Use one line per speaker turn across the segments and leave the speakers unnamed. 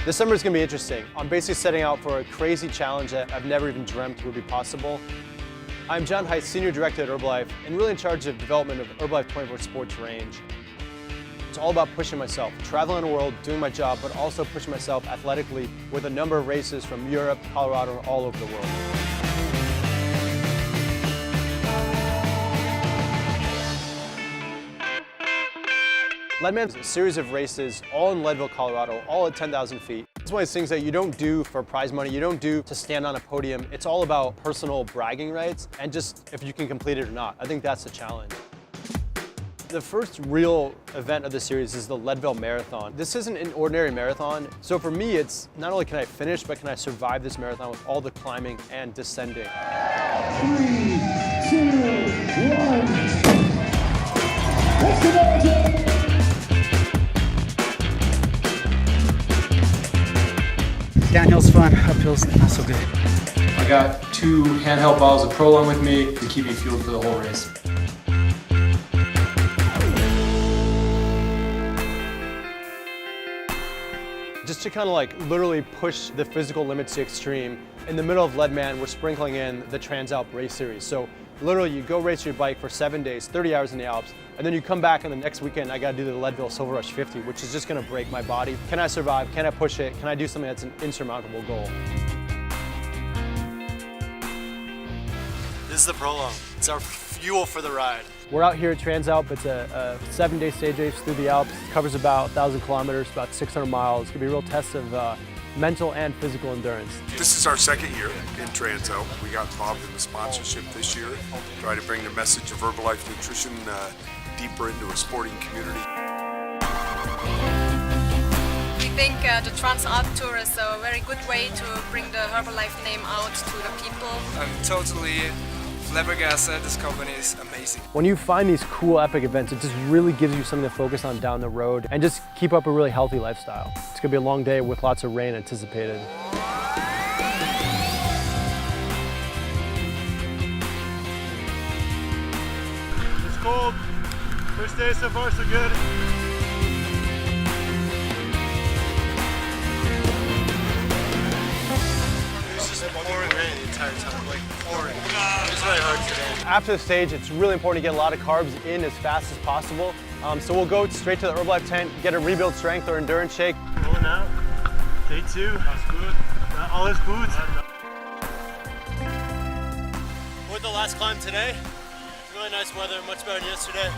This summer is going to be interesting. I'm basically setting out for a crazy challenge that I've never even dreamt would be possible. I'm John Heiss, Senior Director at Herbalife, and really in charge of development of Herbalife24 sports range. It's all about pushing myself, traveling the world, doing my job, but also pushing myself athletically with a number of races from Europe, Colorado, and all over the world. Leadman is a series of races, all in Leadville, Colorado, all at 10,000 feet. It's one of those things that you don't do for prize money, you don't do to stand on a podium. It's all about personal bragging rights and just if you can complete it or not. I think that's the challenge. The first real event of the series is the Leadville Marathon. This isn't an ordinary marathon, so for me it's not only can I finish, but can I survive this marathon with all the climbing and descending.
3, 2, 1. Let's go,
Downhill's fun, uphill's not so good.
I got 2 handheld bottles of Prolong with me to keep me fueled for the whole race.
Just to kind of like literally push the physical limits to extreme, in the middle of Leadman, we're sprinkling in the Transalp race series. So literally you go race your bike for 7 days, 30 hours in the Alps, and then you come back and the next weekend I gotta do the Leadville Silver Rush 50, which is just gonna break my body. Can I survive? Can I push it? Can I do something that's an insurmountable goal? This is the Prolong. It's our fuel for the ride. We're out here at Transalp. It's a 7-day stage race through the Alps. It covers about 1,000 kilometers, about 600 miles. It's gonna be a real test of mental and physical endurance.
This is our second year in Transalp. We got involved in the sponsorship this year, try to bring the message of Herbalife nutrition deeper into a sporting community.
We think the Transalp Tour is a very good way to bring the Herbalife name out to the people.
I'm totally flabbergasted. This company is amazing.
When you find these cool epic events, it just really gives you something to focus on down the road and just keep up a really healthy lifestyle. It's gonna be a long day with lots of rain anticipated.
It's cold. First day so far so good. It's just pouring rain the entire time, like pouring. It's really hard today. After the stage, it's really important to get a lot of carbs in as fast as possible. So we'll go straight to the Herbalife tent, get a rebuild strength or endurance shake. Rolling out. Day 2. That's good. All is good. With the last climb today, really nice weather, much better than yesterday.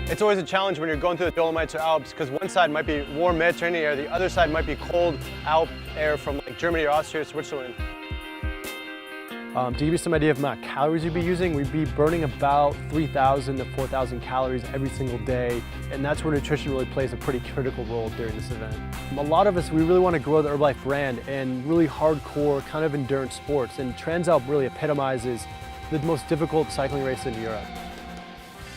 It's always a challenge when you're going through the Dolomites or Alps because one side might be warm Mediterranean air, the other side might be cold Alp air from like Germany or Austria or Switzerland. To give you some idea of the amount of calories you'd be using, we'd be burning about 3,000 to 4,000 calories every single day, and that's where nutrition really plays a pretty critical role during this event. A lot of us, we really want to grow the Herbalife brand and really hardcore kind of endurance sports, and Transalp really epitomizes the most difficult cycling race in Europe.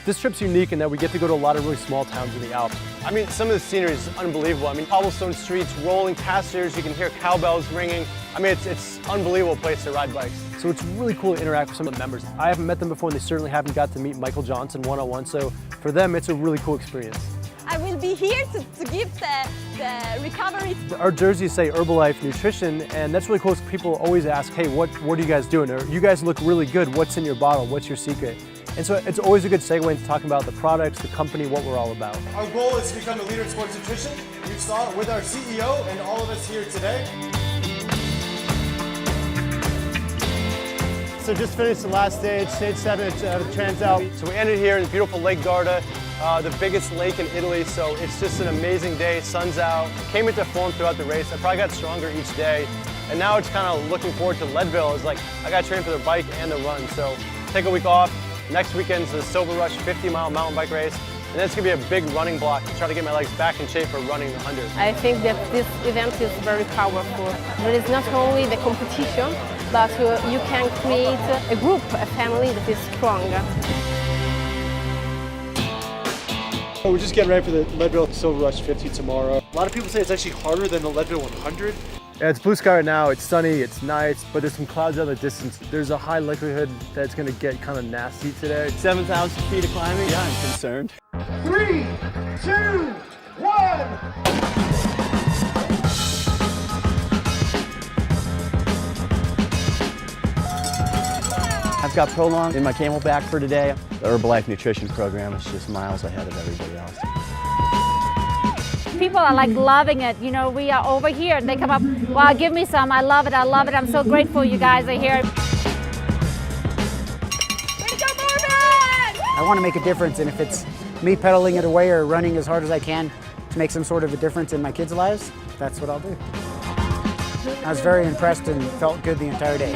This trip's unique in that we get to go to a lot of really small towns in the Alps. I mean, some of the scenery is unbelievable. I mean, cobblestone streets, rolling casters, you can hear cowbells ringing. I mean, it's an unbelievable place to ride bikes. So it's really cool to interact with some of the members. I haven't met them before and they certainly haven't got to meet Michael Johnson one-on-one, so for them, it's a really cool experience.
I will be here to give the recovery.
Our jerseys say Herbalife Nutrition, and that's really cool because people always ask, hey, what are you guys doing? Or you guys look really good. What's in your bottle? What's your secret? And so it's always a good segue into talking about the products, the company, what we're all about.
Our goal is to become a leader in sports nutrition. You saw it with our CEO and all of us here today. So just finished the last stage 7 at Transalp. So we ended here in the beautiful Lake Garda, the biggest lake in Italy. So it's just an amazing day, sun's out. Came into form throughout the race. I probably got stronger each day. And now it's kind of looking forward to Leadville. It's like, I got to train for the bike and the run. So take a week off. Next weekend's the Silver Rush 50-mile mountain bike race. And then it's gonna be a big running block to try to get my legs back in shape for running the 100.
I think that this event is very powerful. There is not only the competition, but you can create a group, a family that is strong.
So we're just getting ready for the Leadville Silver Rush 50 tomorrow. A lot of people say it's actually harder than the Leadville 100.
Yeah, it's blue sky right now, it's sunny, it's nice, but there's some clouds out in the distance. There's a high likelihood that it's gonna get kind of nasty today. 7,000 feet of climbing? Yeah, I'm concerned.
3, 2,
I've got Prolong in my Camelback for today. The Herbalife nutrition program is just miles ahead of everybody else.
People are like loving it. You know, we are over here and they come up, wow, give me some. I love it. I love it. I'm so grateful you guys are here.
I want to make a difference, and if it's me pedaling it away or running as hard as I can to make some sort of a difference in my kids' lives, that's what I'll do. I was very impressed and felt good the entire day.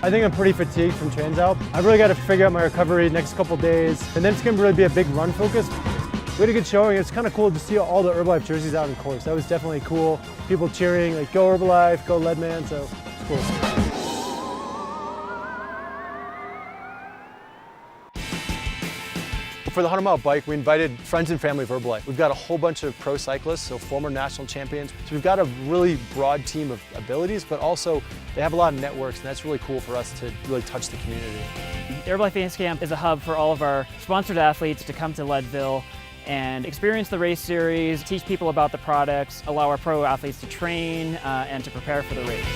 I think I'm pretty fatigued from TransAlp. I've really got to figure out my recovery next couple days, and then it's going to really be a big run focus. We had a good showing. It's kind of cool to see all the Herbalife jerseys out in course. That was definitely cool. People cheering, like, go Herbalife, go Leadman, so it's cool. For the 100-mile bike, we invited friends and family of Herbalife. We've got a whole bunch of pro cyclists, so former national champions. So we've got a really broad team of abilities, but also they have a lot of networks, and that's really cool for us to really touch the community.
Herbalife Base Camp is a hub for all of our sponsored athletes to come to Leadville and experience the race series, teach people about the products, allow our pro athletes to train and to prepare for the race.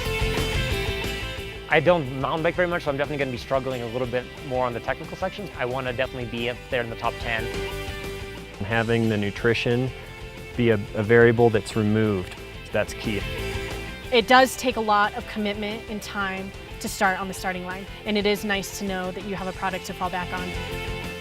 I don't mountain bike very much, so I'm definitely going to be struggling a little bit more on the technical sections. I want to definitely be up there in the top 10.
Having the nutrition be a variable that's removed, that's key.
It does take a lot of commitment and time to start on the starting line, and it is nice to know that you have a product to fall back on.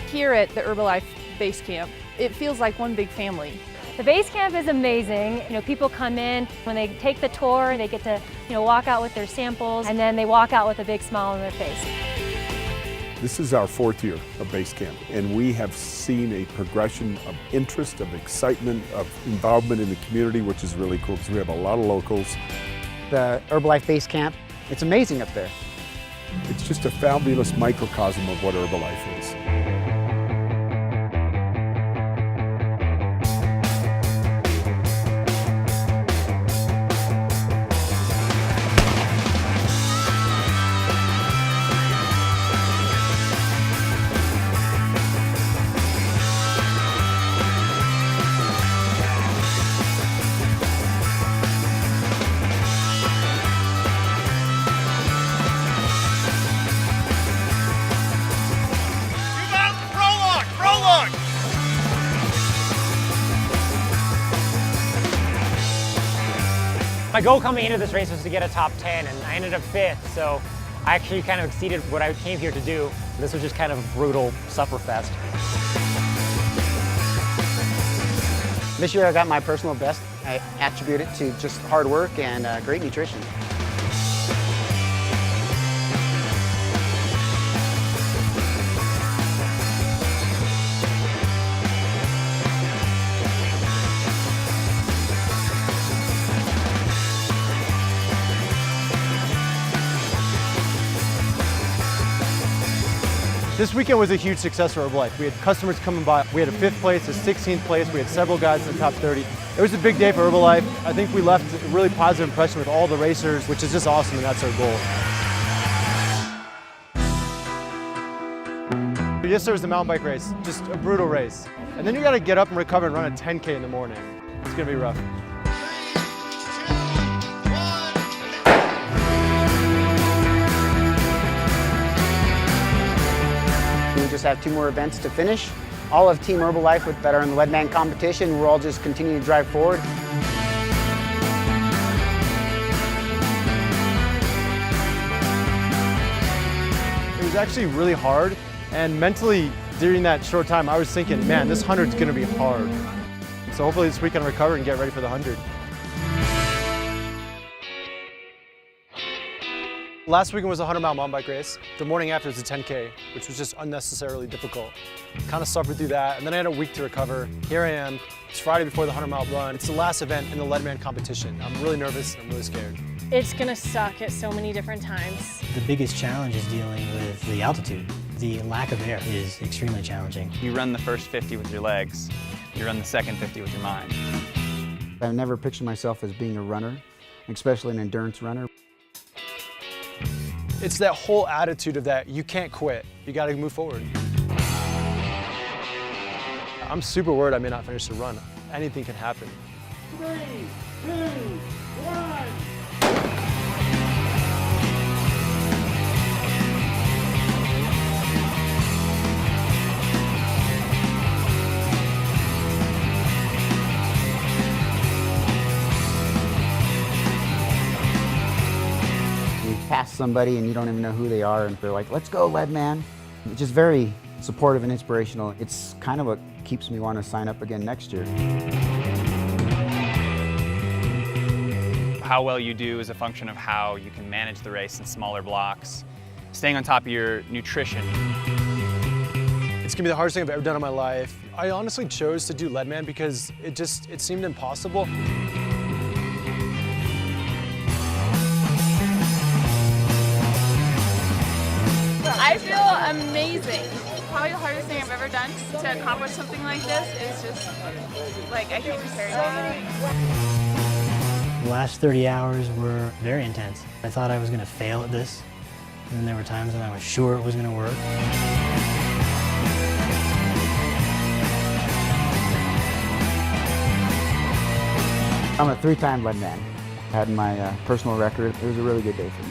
Here at the Herbalife Base Camp, it feels like one big family.
The base camp is amazing. You know, people come in, when they take the tour, they get to, walk out with their samples, and then they walk out with a big smile on their face.
This is our 4th year of base camp, and we have seen a progression of interest, of excitement, of involvement in the community, which is really cool because we have a lot of locals.
The Herbalife Base Camp, it's amazing up there.
It's just a fabulous microcosm of what Herbalife is.
My goal coming into this race was to get a top 10, and I ended up 5th, so I actually kind of exceeded what I came here to do. This was just kind of a brutal sufferfest.
This year I got my personal best. I attribute it to just hard work and great nutrition.
This weekend was a huge success for Herbalife. We had customers coming by. We had a 5th place, a 16th place. We had several guys in the top 30. It was a big day for Herbalife. I think we left a really positive impression with all the racers, which is just awesome, and that's our goal. Yesterday was the mountain bike race, just a brutal race. And then you gotta get up and recover and run a 10K in the morning. It's gonna be rough.
We just have 2 more events to finish. All of Team Herbalife that are in the Leadman competition, we're all just continuing to drive forward.
It was actually really hard, and mentally during that short time I was thinking, man, this 100's gonna be hard. So hopefully this week I can recover and get ready for the 100. Last weekend was a 100-mile mountain bike race. The morning after was a 10K, which was just unnecessarily difficult. Kind of suffered through that, and then I had a week to recover. Here I am. It's Friday before the 100-mile run. It's the last event in the Leadman competition. I'm really nervous, and I'm really scared.
It's gonna suck at so many different times.
The biggest challenge is dealing with the altitude. The lack of air is extremely challenging.
You run the first 50 with your legs. You run the second 50 with your mind.
I've never pictured myself as being a runner, especially an endurance runner.
It's that whole attitude of that you can't quit. You got to move forward. I'm super worried I may not finish the run. Anything can happen.
3, 2, 1.
Pass somebody and you don't even know who they are and they're like, let's go, lead man. It's just very supportive and inspirational. It's kind of what keeps me wanting to sign up again next year.
How well you do is a function of how you can manage the race in smaller blocks, staying on top of your nutrition.
It's gonna be the hardest thing I've ever done in my life. I honestly chose to do leadman because it seemed impossible.
I feel amazing. Probably the hardest thing I've ever done to accomplish something like this is just, like, I can't compare it.
The last 30 hours were very intense. I thought I was going to fail at this, and then there were times when I was sure it was going to work.
I'm a 3-time lead man. I had my personal record. It was a really good day for me.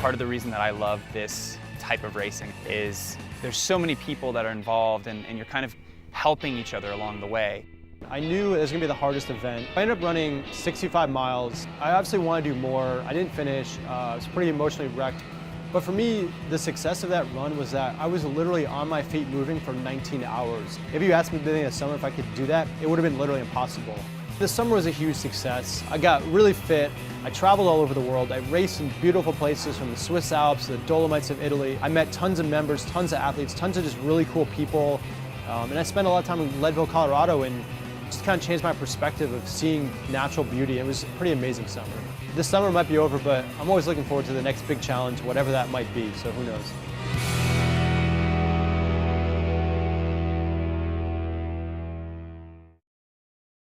Part of the reason that I love this type of racing is there's so many people that are involved and you're kind of helping each other along the way.
I knew it was gonna be the hardest event. I ended up running 65 miles. I obviously wanted to do more. I didn't finish. I was pretty emotionally wrecked. But for me, the success of that run was that I was literally on my feet moving for 19 hours. If you asked me at the beginning of the summer if I could do that, it would have been literally impossible. The summer was a huge success. I got really fit. I traveled all over the world. I raced in beautiful places from the Swiss Alps to the Dolomites of Italy. I met tons of members, tons of athletes, tons of just really cool people. And I spent a lot of time in Leadville, Colorado, and just kind of changed my perspective of seeing natural beauty. It was a pretty amazing summer. This summer might be over, but I'm always looking forward to the next big challenge, whatever that might be, so who knows.